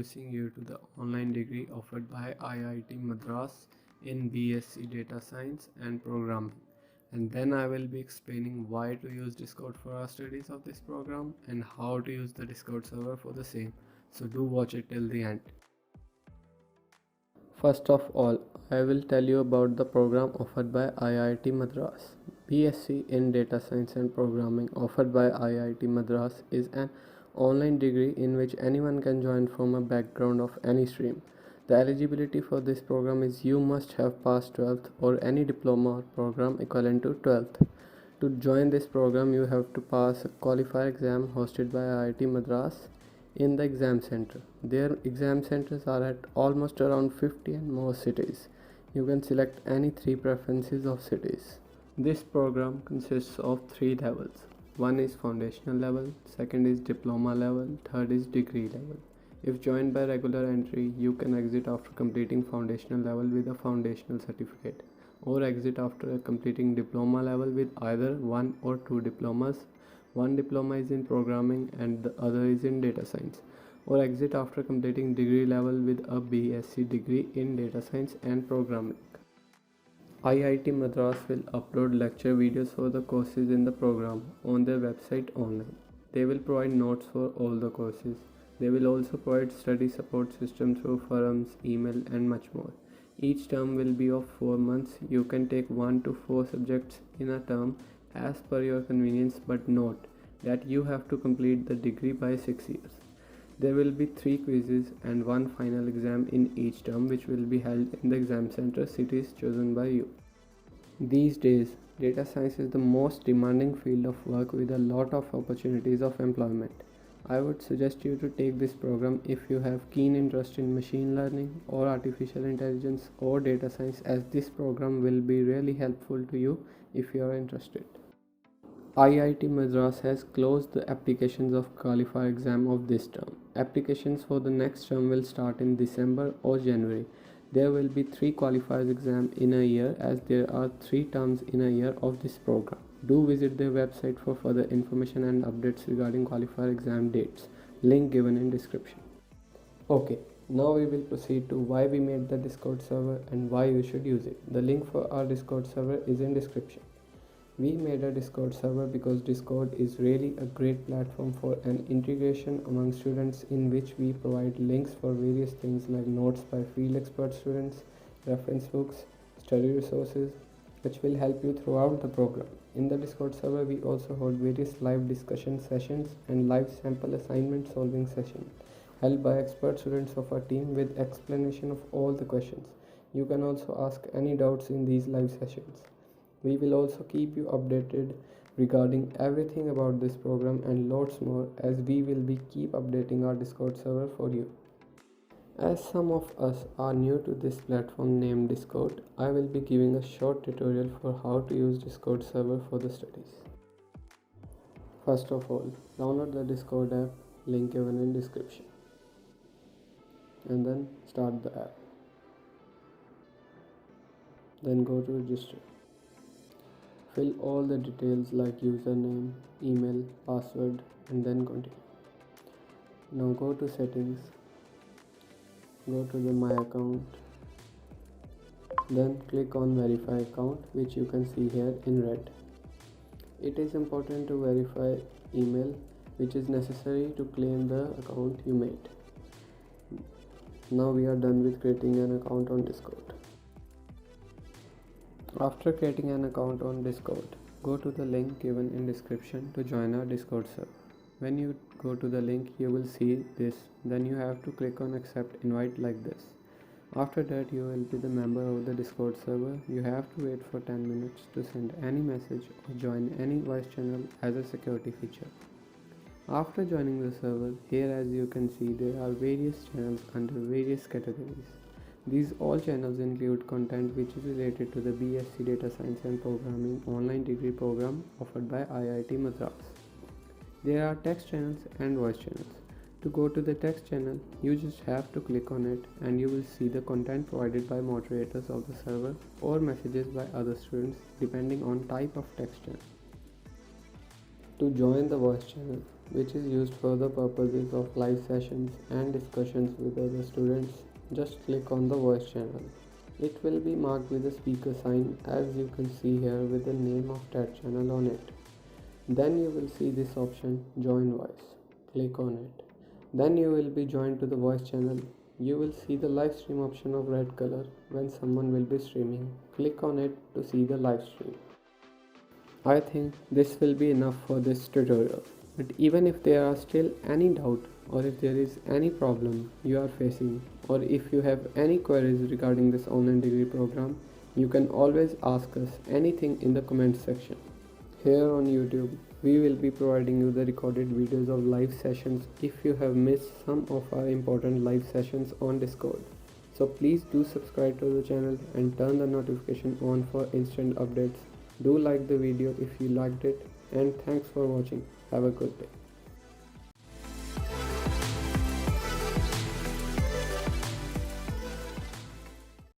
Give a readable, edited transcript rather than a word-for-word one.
introducing you to the online degree offered by IIT Madras in BSc Data Science and Programming. And then I will be explaining why to use Discord for our studies of this program and how to use the Discord server for the same. So do watch it till the end. First of all, I will tell you about the program offered by IIT Madras. BSc in Data Science and Programming offered by IIT Madras is an online degree in which anyone can join from a background of any stream. The eligibility for this program is you must have passed 12th or any diploma or program equivalent to 12th. To join this program, you have to pass a qualifier exam hosted by IIT Madras in the exam center. Their exam centers are at almost around 50 and more cities. You can select any three preferences of cities. This program consists of three levels. One is foundational level, second is diploma level, third is degree level. If joined by regular entry, you can exit after completing foundational level with a foundational certificate, or exit after completing diploma level with either one or two diplomas. One diploma is in programming and the other is in data science, or exit after completing degree level with a BSc degree in data science and programming. IIT Madras will upload lecture videos for the courses in the program on their website online. They will provide notes for all the courses. They will also provide study support system through forums, email and much more. Each term will be of 4 months. You can take 1 to 4 subjects in a term as per your convenience, but note that you have to complete the degree by 6 years. There will be 3 quizzes and 1 final exam in each term, which will be held in the exam center cities chosen by you. These days, data science is the most demanding field of work with a lot of opportunities of employment. I would suggest you to take this program if you have keen interest in machine learning or artificial intelligence or data science, as this program will be really helpful to you if you are interested. IIT Madras has closed the applications of qualifier exam of this term. Applications for the next term will start in December or January. There will be 3 qualifiers exam in a year, as there are 3 terms in a year of this program. Do visit their website for further information and updates regarding qualifier exam dates. Link given in description. Okay, now we will proceed to why we made the Discord server and why you should use it. The link for our Discord server is in description. We made a Discord server because Discord is really a great platform for an integration among students, in which we provide links for various things like notes by field expert students, reference books, study resources, which will help you throughout the program. In the Discord server, we also hold various live discussion sessions and live sample assignment solving sessions held by expert students of our team with explanation of all the questions. You can also ask any doubts in these live sessions. We will also keep you updated regarding everything about this program and lots more, as we will be keep updating our Discord server for you. As some of us are new to this platform named Discord, I will be giving a short tutorial for how to use Discord server for the studies. First of all, download the Discord app, link given in description, and then start the app. Then go to register. Fill all the details like username, email, password, and then continue. Now go to settings, go to the my account, then click on verify account, which you can see here in red. It is important to verify email, which is necessary to claim the account you made. Now we are done with creating an account on Discord. After creating an account on Discord, go to the link given in description to join our Discord server. When you go to the link, you will see this. Then you have to click on accept invite like this. After that, you will be the member of the Discord server. You have to wait for 10 minutes to send any message or join any voice channel as a security feature. After joining the server, here as you can see, there are various channels under various categories. These all channels include content which is related to the BSc Data Science and Programming online degree program offered by IIT Madras. There are text channels and voice channels. To go to the text channel, you just have to click on it and you will see the content provided by moderators of the server or messages by other students depending on type of text channel. To join the voice channel, which is used for the purposes of live sessions and discussions with other students, just click on the voice channel. It will be marked with a speaker sign as you can see here with the name of that channel on it. Then you will see this option join voice. Click on it. Then you will be joined to the voice channel. You will see the live stream option of red color when someone will be streaming. Click on it to see the live stream. I think this will be enough for this tutorial. But even if there are still any doubt or if there is any problem you are facing or if you have any queries regarding this online degree program, you can always ask us anything in the comment section. Here on YouTube, we will be providing you the recorded videos of live sessions if you have missed some of our important live sessions on Discord. So please do subscribe to the channel and turn the notification on for instant updates. Do like the video if you liked it, and thanks for watching. Have a good day.